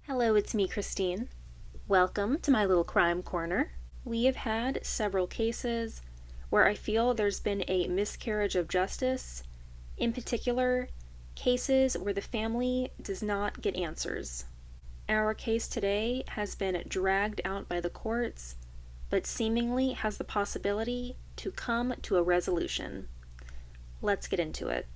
Hello, it's me, Christine. Welcome to my little crime corner. We have had several cases where I feel there's been a miscarriage of justice, in particular, cases where the family does not get answers. Our case today has been dragged out by the courts, but seemingly has the possibility to come to a resolution. Let's get into it.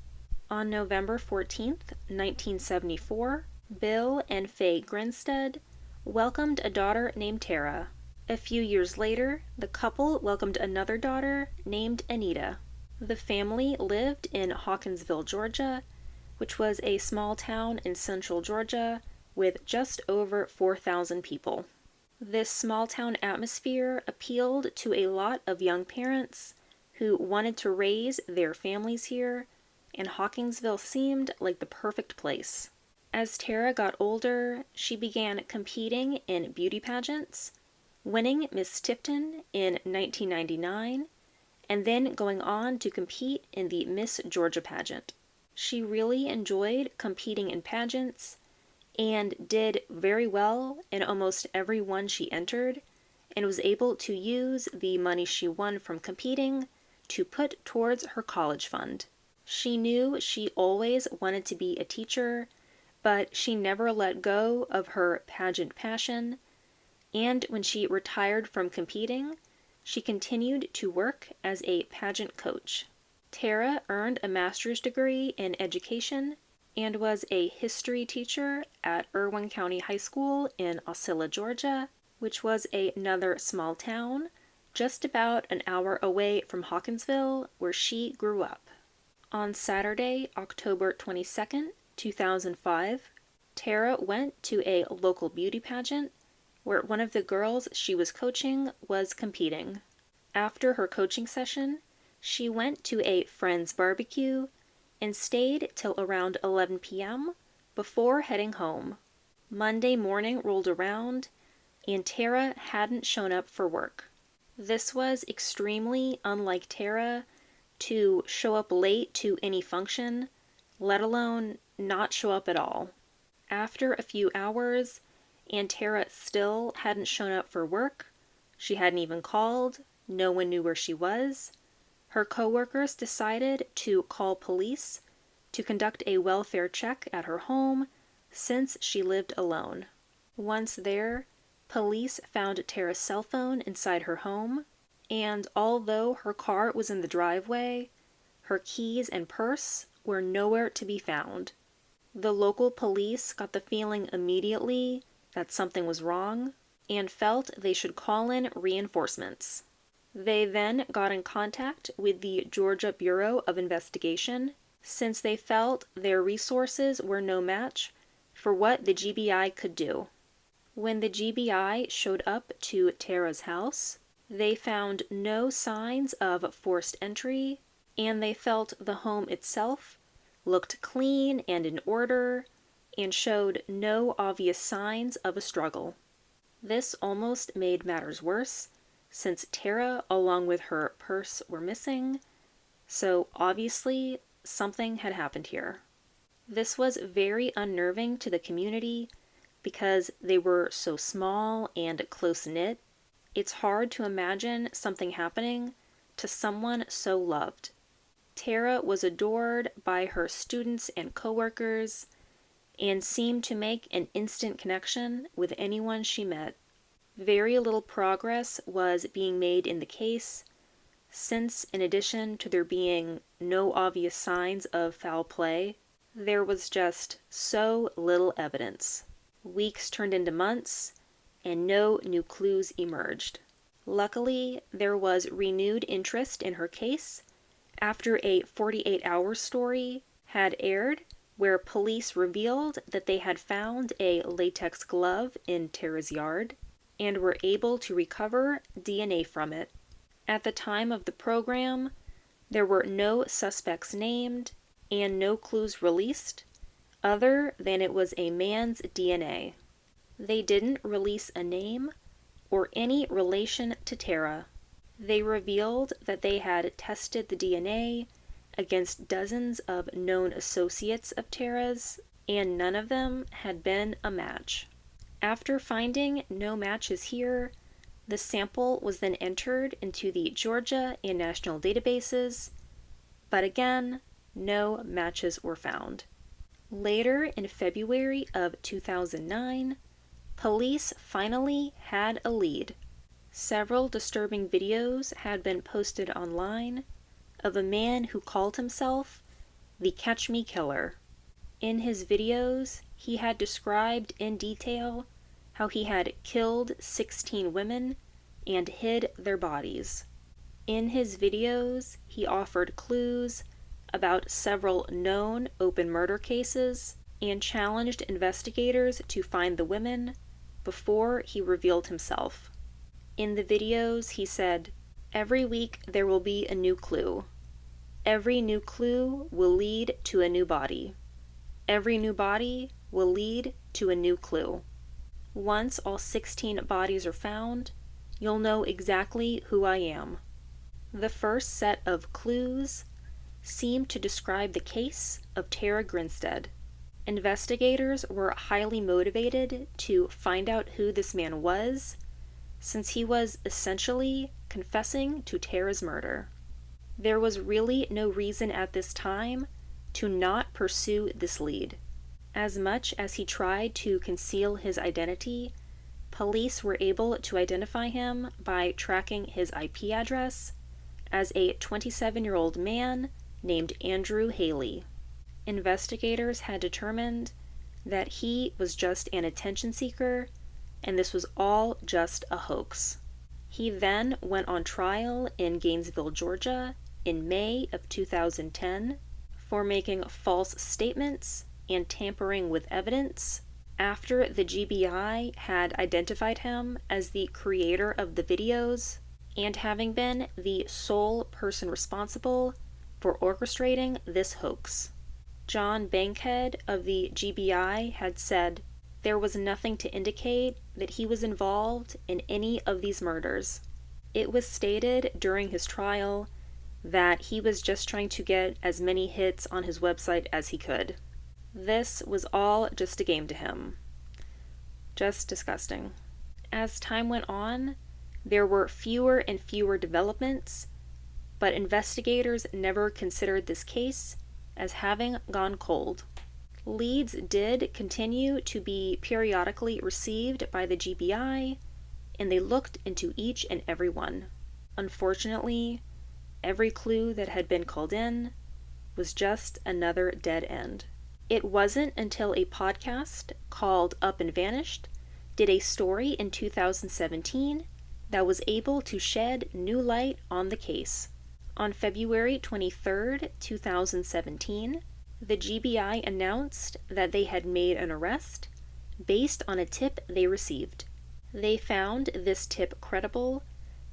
On November 14th, 1974, Bill and Faye Grinstead welcomed a daughter named Tara. A few years later, the couple welcomed another daughter named Anita. The family lived in Hawkinsville, Georgia, which was a small town in central Georgia with just over 4,000 people. This small town atmosphere appealed to a lot of young parents who wanted to raise their families here, and Hawkinsville seemed like the perfect place. As Tara got older, she began competing in beauty pageants, winning Miss Tifton in 1999, and then going on to compete in the Miss Georgia pageant. She really enjoyed competing in pageants and did very well in almost every one she entered, and was able to use the money she won from competing to put towards her college fund. She knew she always wanted to be a teacher, but she never let go of her pageant passion, and when she retired from competing, she continued to work as a pageant coach. Tara earned a master's degree in education and was a history teacher at Irwin County High School in Osceola, Georgia, which was another small town just about an hour away from Hawkinsville, where she grew up. On Saturday, October 22nd, 2005, Tara went to a local beauty pageant where one of the girls she was coaching was competing. After her coaching session, she went to a friend's barbecue and stayed till around 11 p.m. before heading home. Monday morning rolled around, and Tara hadn't shown up for work. This was extremely unlike Tara to show up late to any function, let alone not show up at all. After a few hours, and Tara still hadn't shown up for work, she hadn't even called, no one knew where she was, her coworkers decided to call police to conduct a welfare check at her home since she lived alone. Once there, police found Tara's cell phone inside her home, and although her car was in the driveway, her keys and purse were nowhere to be found. The local police got the feeling immediately that something was wrong and felt they should call in reinforcements. They then got in contact with the Georgia Bureau of Investigation since they felt their resources were no match for what the GBI could do. When the GBI showed up to Tara's house, they found no signs of forced entry, and they felt the home itself looked clean and in order, and showed no obvious signs of a struggle. This almost made matters worse, since Tara, along with her purse, were missing, so obviously something had happened here. This was very unnerving to the community because they were so small and close-knit. It's hard to imagine something happening to someone so loved. Tara was adored by her students and coworkers and seemed to make an instant connection with anyone she met. Very little progress was being made in the case, since in addition to there being no obvious signs of foul play, there was just so little evidence. Weeks turned into months, and no new clues emerged. Luckily, there was renewed interest in her case after a 48-hour story had aired where police revealed that they had found a latex glove in Tara's yard and were able to recover DNA from it. At the time of the program, there were no suspects named and no clues released other than it was a man's DNA. They didn't release a name or any relation to Tara. They revealed that they had tested the DNA against dozens of known associates of Tara's, and none of them had been a match. After finding no matches here, the sample was then entered into the Georgia and national databases, but again, no matches were found. Later in February of 2009, police finally had a lead. Several disturbing videos had been posted online of a man who called himself the Catch Me Killer. In his videos, he had described in detail how he had killed 16 women and hid their bodies. In his videos, he offered clues about several known open murder cases and challenged investigators to find the women before he revealed himself. In the videos, he said, "Every week there will be a new clue. Every new clue will lead to a new body. Every new body will lead to a new clue. Once all 16 bodies are found, you'll know exactly who I am." The first set of clues seemed to describe the case of Tara Grinstead. Investigators were highly motivated to find out who this man was, since he was essentially confessing to Tara's murder. There was really no reason at this time to not pursue this lead. As much as he tried to conceal his identity, police were able to identify him by tracking his IP address as a 27-year-old man named Andrew Haley. Investigators had determined that he was just an attention seeker, and this was all just a hoax. He then went on trial in Gainesville, Georgia, in May of 2010 for making false statements and tampering with evidence after the GBI had identified him as the creator of the videos and having been the sole person responsible for orchestrating this hoax. John Bankhead of the GBI had said there was nothing to indicate that he was involved in any of these murders. It was stated during his trial that he was just trying to get as many hits on his website as he could. This was all just a game to him. Just disgusting. As time went on, there were fewer and fewer developments, but investigators never considered this case as having gone cold. Leads did continue to be periodically received by the GBI, and they looked into each and every one. Unfortunately, every clue that had been called in was just another dead end. It wasn't until a podcast called Up and Vanished did a story in 2017 that was able to shed new light on the case. On February 23, 2017, the GBI announced that they had made an arrest based on a tip they received. They found this tip credible,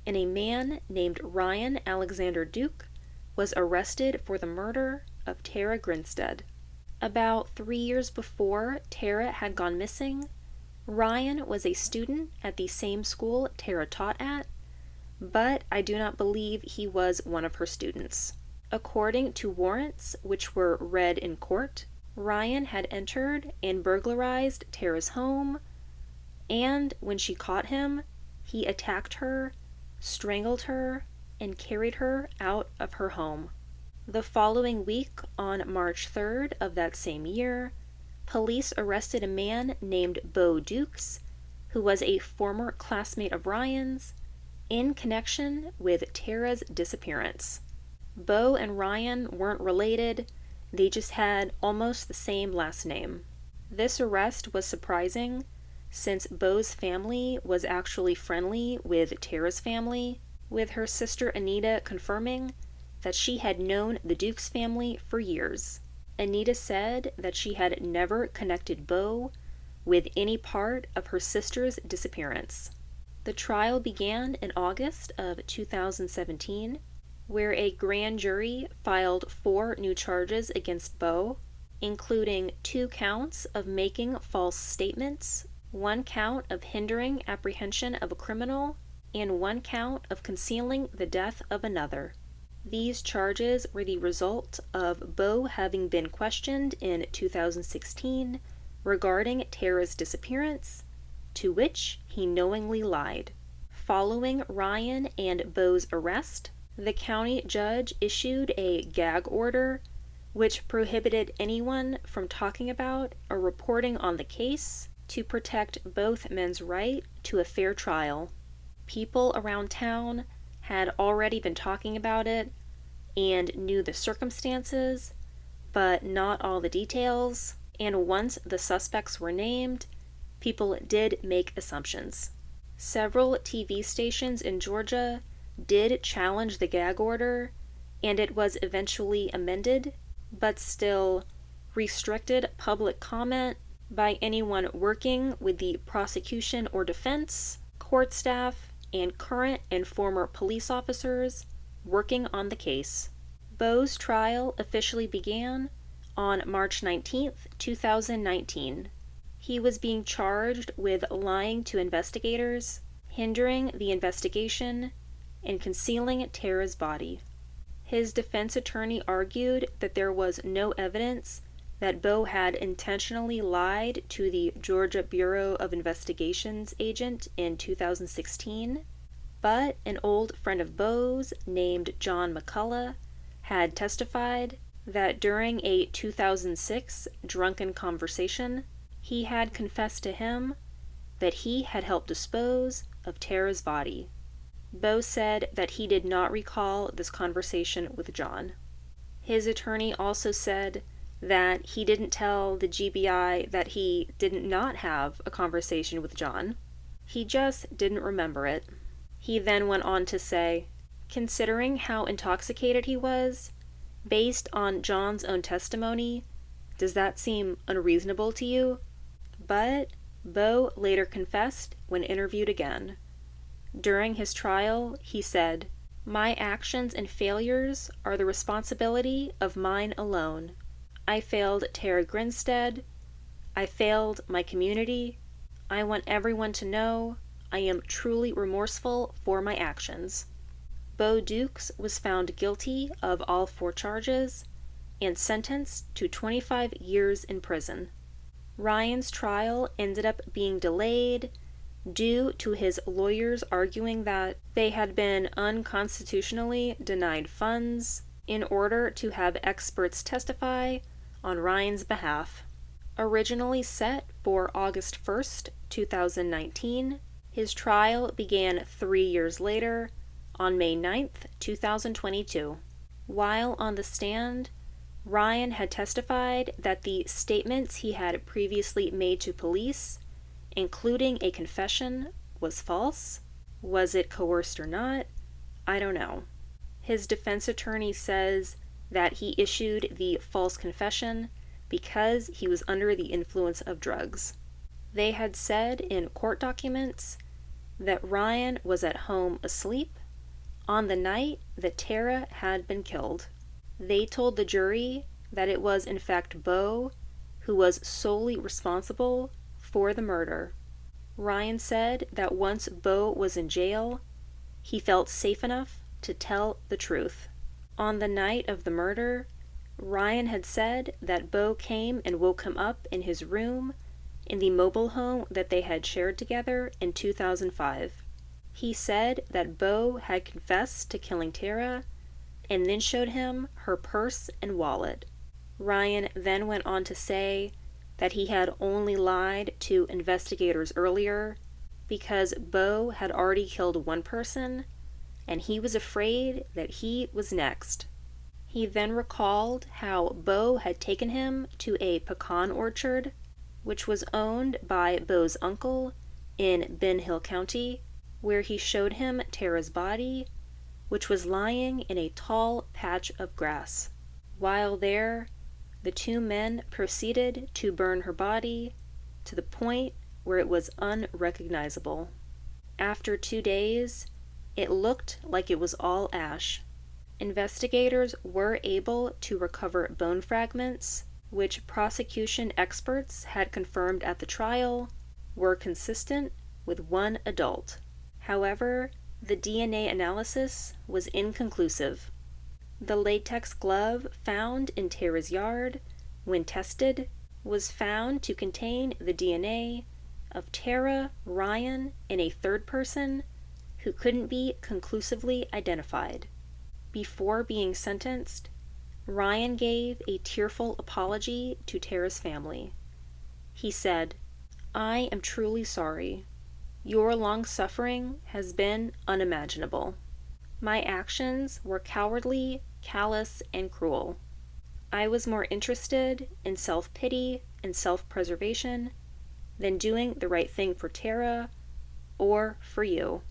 and a man named Ryan Alexander Duke was arrested for the murder of Tara Grinstead. About 3 years before Tara had gone missing, Ryan was a student at the same school Tara taught at, but I do not believe he was one of her students. According to warrants which were read in court, Ryan had entered and burglarized Tara's home, and when she caught him, he attacked her, strangled her, and carried her out of her home. The following week, on March 3rd of that same year, police arrested a man named Bo Dukes, who was a former classmate of Ryan's, in connection with Tara's disappearance. Bo and Ryan weren't related, they just had almost the same last name. This arrest was surprising, since Bo's family was actually friendly with Tara's family, with her sister Anita confirming that she had known the Dukes family for years. Anita said that she had never connected Bo with any part of her sister's disappearance. The trial began in August of 2017, where a grand jury filed 4 new charges against Bo, including 2 counts of making false statements, 1 count of hindering apprehension of a criminal, and 1 count of concealing the death of another. These charges were the result of Bo having been questioned in 2016 regarding Tara's disappearance to which he knowingly lied. Following Ryan and Bo's arrest, the county judge issued a gag order which prohibited anyone from talking about or reporting on the case to protect both men's right to a fair trial. People around town had already been talking about it and knew the circumstances, but not all the details, and once the suspects were named, people did make assumptions. Several TV stations in Georgia did challenge the gag order, and it was eventually amended, but still restricted public comment by anyone working with the prosecution or defense, court staff, and current and former police officers working on the case. Bo's trial officially began on March 19th, 2019. He was being charged with lying to investigators, hindering the investigation, and concealing Tara's body. His defense attorney argued that there was no evidence that Bo had intentionally lied to the Georgia Bureau of Investigation's agent in 2016, but an old friend of Bo's named John McCullough had testified that during a 2006 drunken conversation, he had confessed to him that he had helped dispose of Tara's body. Bo said that he did not recall this conversation with John. His attorney also said that he didn't tell the GBI that he did not have a conversation with John. He just didn't remember it. He then went on to say, considering how intoxicated he was, based on John's own testimony, does that seem unreasonable to you? But Bo later confessed when interviewed again. During his trial, he said, "My actions and failures are the responsibility of mine alone. I failed Tara Grinstead. I failed my community. I want everyone to know I am truly remorseful for my actions." Bo Dukes was found guilty of all 4 charges and sentenced to 25 years in prison. Ryan's trial ended up being delayed due to his lawyers arguing that they had been unconstitutionally denied funds in order to have experts testify on Ryan's behalf. Originally set for August 1st, 2019, his trial began 3 years later on May 9th, 2022. While on the stand, Ryan had testified that the statements he had previously made to police, including a confession, was false. Was it coerced or not? I don't know. His defense attorney says that he issued the false confession because he was under the influence of drugs. They had said in court documents that Ryan was at home asleep on the night that Tara had been killed. They told the jury that it was in fact Bo who was solely responsible for the murder. Ryan said that once Bo was in jail, he felt safe enough to tell the truth. On the night of the murder, Ryan had said that Bo came and woke him up in his room in the mobile home that they had shared together in 2005. He said that Bo had confessed to killing Tara and then showed him her purse and wallet. Ryan then went on to say that he had only lied to investigators earlier because Bo had already killed one person and he was afraid that he was next. He then recalled how Bo had taken him to a pecan orchard, which was owned by Bo's uncle in Ben Hill County, where he showed him Tara's body, which was lying in a tall patch of grass. While there, the 2 men proceeded to burn her body to the point where it was unrecognizable. After 2 days, it looked like it was all ash. Investigators were able to recover bone fragments, which prosecution experts had confirmed at the trial were consistent with one adult. However, the DNA analysis was inconclusive. The latex glove found in Tara's yard, when tested, was found to contain the DNA of Tara, Ryan, and a third person who couldn't be conclusively identified. Before being sentenced, Ryan gave a tearful apology to Tara's family. He said, "I am truly sorry. Your long suffering has been unimaginable. My actions were cowardly, callous, and cruel. I was more interested in self-pity and self-preservation than doing the right thing for Tara or for you."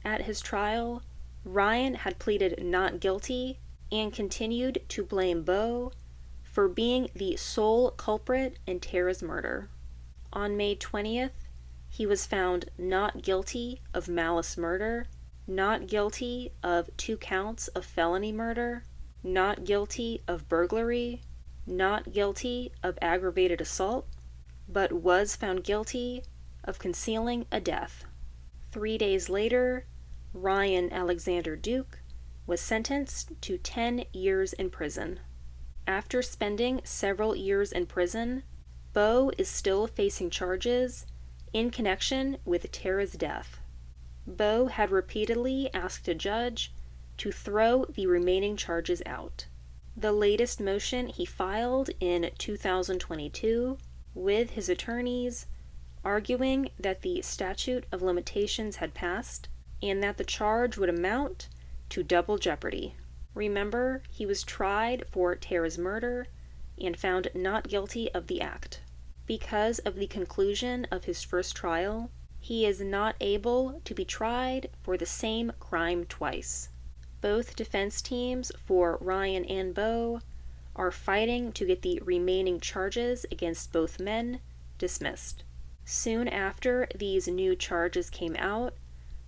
At his trial, Ryan had pleaded not guilty and continued to blame Bo for being the sole culprit in Tara's murder. On May 20th, he was found not guilty of malice murder, not guilty of 2 counts of felony murder, not guilty of burglary, not guilty of aggravated assault, but was found guilty of concealing a death. 3 days later, Ryan Alexander Duke was sentenced to 10 years in prison. After spending several years in prison, Bo is still facing charges in connection with Tara's death. Bo had repeatedly asked a judge to throw the remaining charges out. The latest motion he filed in 2022 with his attorneys, arguing that the statute of limitations had passed and that the charge would amount to double jeopardy. Remember, he was tried for Tara's murder and found not guilty of the act. Because of the conclusion of his first trial, he is not able to be tried for the same crime twice. Both defense teams for Ryan and Bo are fighting to get the remaining charges against both men dismissed. Soon after these new charges came out,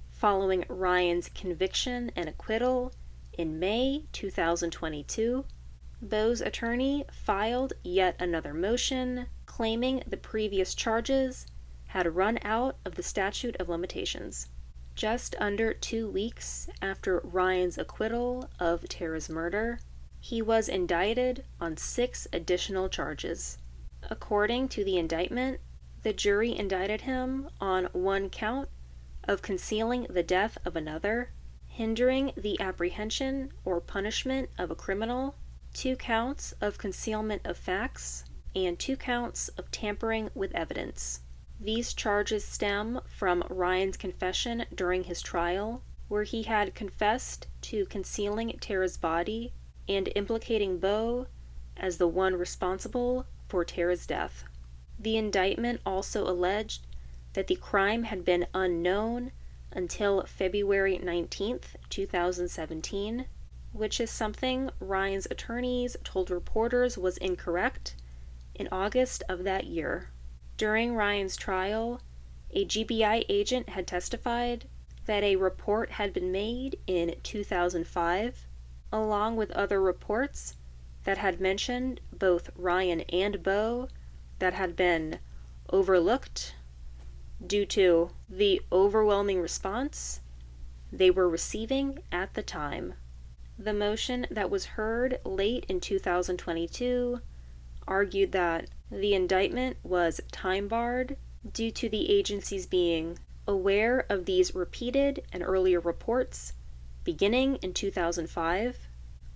following Ryan's conviction and acquittal in May 2022, Bo's attorney filed yet another motion claiming the previous charges had run out of the statute of limitations. Just under 2 weeks after Ryan's acquittal of Tara's murder, he was indicted on 6 additional charges. According to the indictment, the jury indicted him on 1 count of concealing the death of another, hindering the apprehension or punishment of a criminal, 2 counts of concealment of facts, and 2 counts of tampering with evidence. These charges stem from Ryan's confession during his trial, where he had confessed to concealing Tara's body and implicating Bo as the one responsible for Tara's death. The indictment also alleged that the crime had been unknown until February 19th, 2017, which is something Ryan's attorneys told reporters was incorrect in August of that year. During Ryan's trial, a GBI agent had testified that a report had been made in 2005, along with other reports that had mentioned both Ryan and Bo that had been overlooked due to the overwhelming response they were receiving at the time. The motion that was heard late in 2022 argued that the indictment was time-barred due to the agencies being aware of these repeated and earlier reports beginning in 2005,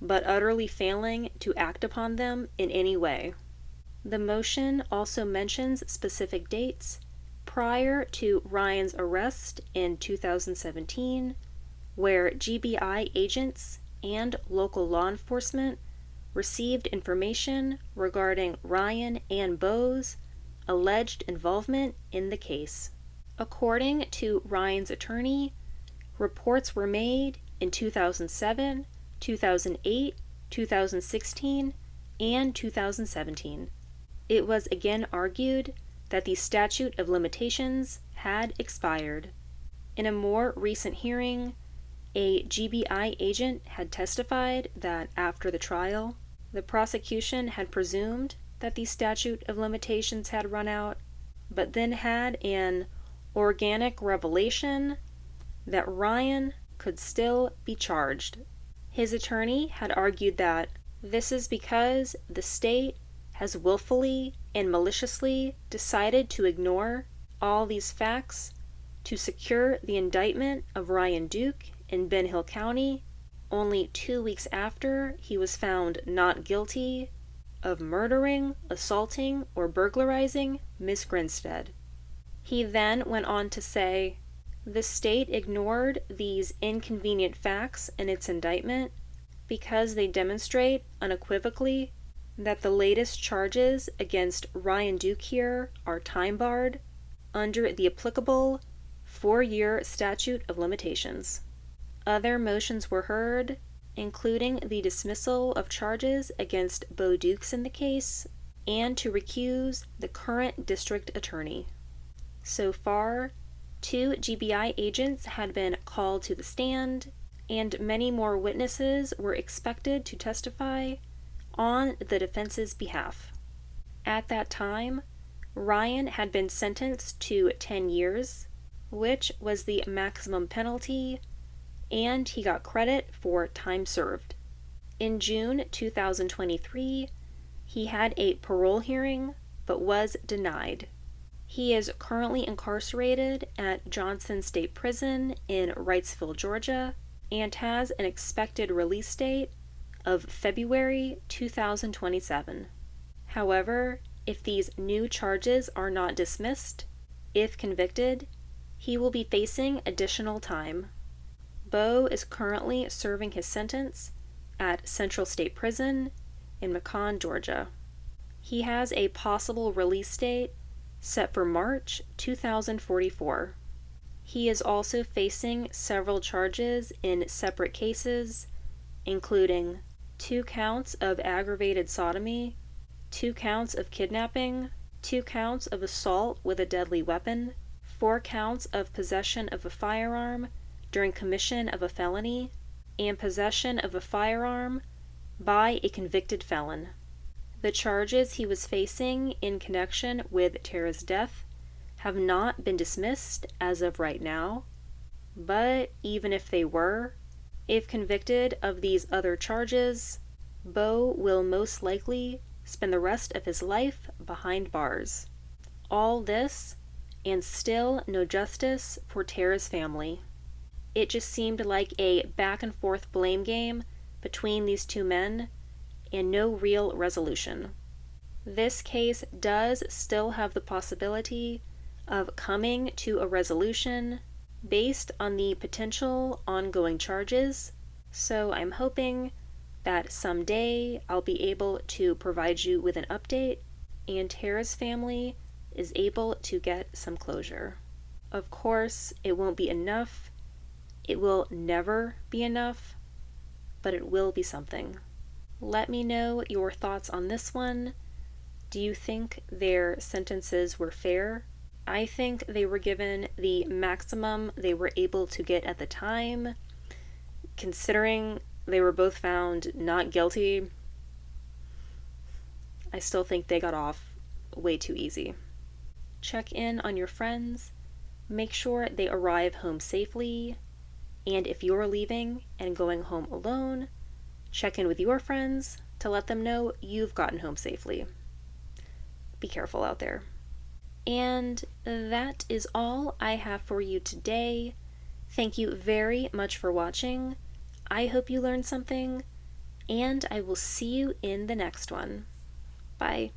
but utterly failing to act upon them in any way. The motion also mentions specific dates prior to Ryan's arrest in 2017, where GBI agents and local law enforcement received information regarding Ryan and Bo's alleged involvement in the case. According to Ryan's attorney, reports were made in 2007, 2008, 2016, and 2017. It was again argued that the statute of limitations had expired. In a more recent hearing, a GBI agent had testified that after the trial, the prosecution had presumed that the statute of limitations had run out, but then had an organic revelation that Ryan could still be charged. His attorney had argued that this is because the state has willfully and maliciously decided to ignore all these facts to secure the indictment of Ryan Duke in Ben Hill County only 2 weeks after he was found not guilty of murdering, assaulting, or burglarizing Miss Grinstead. He then went on to say, "The state ignored these inconvenient facts in its indictment because they demonstrate unequivocally that the latest charges against Ryan Duke here are time-barred under the applicable 4-year statute of limitations." Other motions were heard, including the dismissal of charges against Bo Dukes in the case and to recuse the current district attorney. So far, 2 GBI agents had been called to the stand, and many more witnesses were expected to testify on the defense's behalf. At that time, Ryan had been sentenced to 10 years, which was the maximum penalty, and he got credit for time served. In June 2023, he had a parole hearing, but was denied. He is currently incarcerated at Johnson State Prison in Wrightsville, Georgia, and has an expected release date of February 2027. However, if these new charges are not dismissed, if convicted, he will be facing additional time. Bo is currently serving his sentence at Central State Prison in Macon, Georgia. He has a possible release date set for March 2044. He is also facing several charges in separate cases, including 2 counts of aggravated sodomy, 2 counts of kidnapping, 2 counts of assault with a deadly weapon, 4 counts of possession of a firearm during commission of a felony, and possession of a firearm by a convicted felon. The charges he was facing in connection with Tara's death have not been dismissed as of right now, but even if they were, if convicted of these other charges, Bo will most likely spend the rest of his life behind bars. All this, and still no justice for Tara's family. It just seemed like a back-and-forth blame game between these 2 men, and no real resolution. This case does still have the possibility of coming to a resolution based on the potential ongoing charges, so I'm hoping that someday I'll be able to provide you with an update and Tara's family is able to get some closure. Of course, it won't be enough. It will never be enough, but it will be something. Let me know your thoughts on this one. Do you think their sentences were fair? I think they were given the maximum they were able to get at the time. Considering they were both found not guilty, I still think they got off way too easy. Check in on your friends. Make sure they arrive home safely. And if you're leaving and going home alone, check in with your friends to let them know you've gotten home safely. Be careful out there. And that is all I have for you today. Thank you very much for watching. I hope you learned something, and I will see you in the next one. Bye.